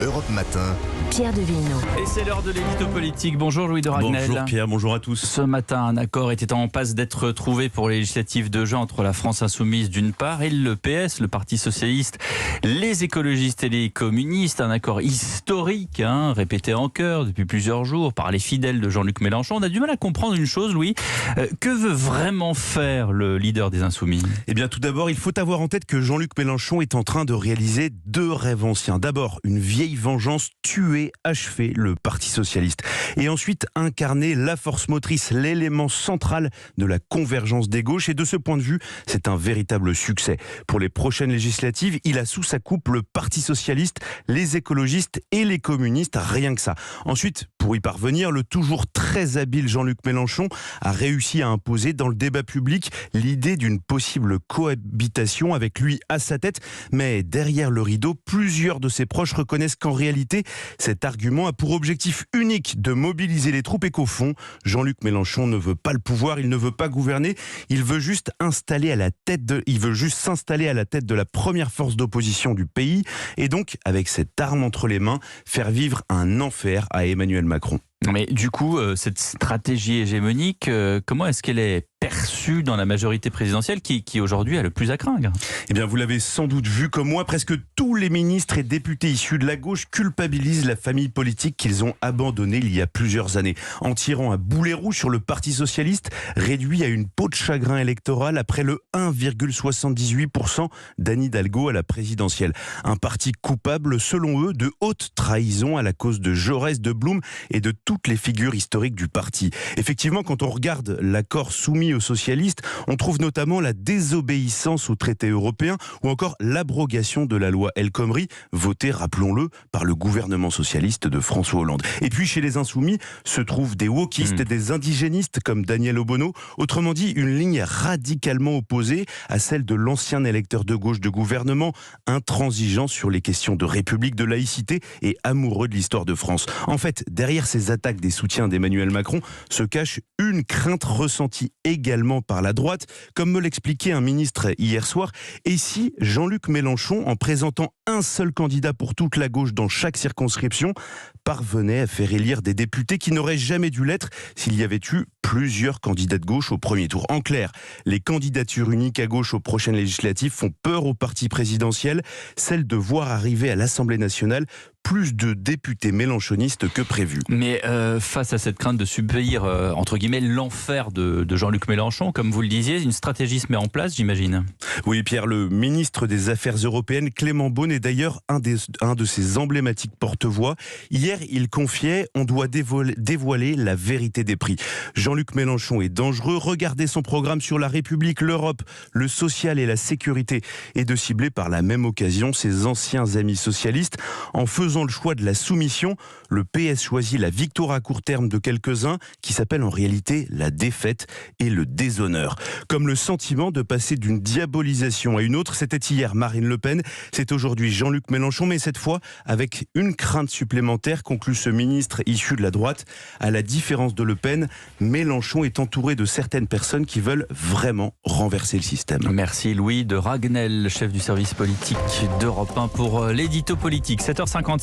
Europe Matin. Pierre de Villeneuve. Et c'est l'heure de l'édito politique. Bonjour Louis de Ragnel. Bonjour Pierre, bonjour à tous. Ce matin, un accord était en passe d'être trouvé pour les législatives de juin entre la France insoumise d'une part et le PS, le Parti socialiste, les écologistes et les communistes. Un accord historique, répété en chœur depuis plusieurs jours par les fidèles de Jean-Luc Mélenchon. On a du mal à comprendre une chose, Louis. Que veut vraiment faire le leader des Insoumis ? Eh bien tout d'abord, il faut avoir en tête que Jean-Luc Mélenchon est en train de réaliser deux rêves anciens. D'abord, une vieille vengeance, tuer, achever le Parti socialiste. Et ensuite, incarner la force motrice, l'élément central de la convergence des gauches. Et de ce point de vue, c'est un véritable succès. Pour les prochaines législatives, il a sous sa coupe le Parti socialiste, les écologistes et les communistes, rien que ça. Ensuite, pour y parvenir, le toujours très habile Jean-Luc Mélenchon a réussi à imposer dans le débat public l'idée d'une possible cohabitation avec lui à sa tête. Mais derrière le rideau, plusieurs de ses proches reconnaissent qu'en réalité, cet argument a pour objectif unique de mobiliser les troupes et qu'au fond, Jean-Luc Mélenchon ne veut pas le pouvoir, il ne veut pas gouverner, il veut juste s'installer à la tête de la première force d'opposition du pays et donc, avec cette arme entre les mains, faire vivre un enfer à Emmanuel Macron. Mais du coup, cette stratégie hégémonique, comment est-ce qu'elle est perçue dans la majorité présidentielle qui aujourd'hui a le plus à craindre ? Eh bien, vous l'avez sans doute vu comme moi, presque tous les ministres et députés issus de la gauche culpabilisent la famille politique qu'ils ont abandonnée il y a plusieurs années, en tirant un boulet rouge sur le Parti socialiste, réduit à une peau de chagrin électoral après le 1,78% d'Anne Hidalgo à la présidentielle. Un parti coupable, selon eux, de haute trahison à la cause de Jaurès, de Blum et de toutes les figures historiques du parti. Effectivement, quand on regarde l'accord soumis aux socialistes, on trouve notamment la désobéissance aux traités européens ou encore l'abrogation de la loi El Khomri, votée, rappelons-le, par le gouvernement socialiste de François Hollande. Et puis chez les Insoumis se trouvent des wokistes et des indigénistes comme Daniel Obono, autrement dit une ligne radicalement opposée à celle de l'ancien électeur de gauche de gouvernement, intransigeant sur les questions de République, de laïcité et amoureux de l'histoire de France. En fait, derrière ces attaques des soutiens d'Emmanuel Macron se cache une crainte ressentie également par la droite, comme me l'expliquait un ministre hier soir. Et si Jean-Luc Mélenchon, en présentant un seul candidat pour toute la gauche dans chaque circonscription, parvenait à faire élire des députés qui n'auraient jamais dû l'être s'il y avait eu plusieurs candidats de gauche au premier tour. En clair, les candidatures uniques à gauche aux prochaines législatives font peur au parti présidentiel, celle de voir arriver à l'Assemblée nationale plus de députés mélenchonistes que prévu. Mais face à cette crainte de subir, entre guillemets, l'enfer de Jean-Luc Mélenchon, comme vous le disiez, une stratégie se met en place, j'imagine. Oui, Pierre, le ministre des Affaires européennes, Clément Beaune, est d'ailleurs un de ses emblématiques porte-voix. Hier, il confiait « On doit dévoiler la vérité des prix ». Jean-Luc Mélenchon est dangereux. Regardez son programme sur la République, l'Europe, le social et la sécurité, et de cibler par la même occasion ses anciens amis socialistes. En faisant le choix de la soumission, le PS choisit la victoire à court terme de quelques-uns qui s'appelle en réalité la défaite et le déshonneur. Comme le sentiment de passer d'une diabolisation à une autre, c'était hier Marine Le Pen, c'est aujourd'hui Jean-Luc Mélenchon, mais cette fois avec une crainte supplémentaire, conclut ce ministre issu de la droite. À la différence de Le Pen, Mélenchon est entouré de certaines personnes qui veulent vraiment renverser le système. Merci Louis de Ragnel, chef du service politique d'Europe 1 pour l'édito politique. 7h50.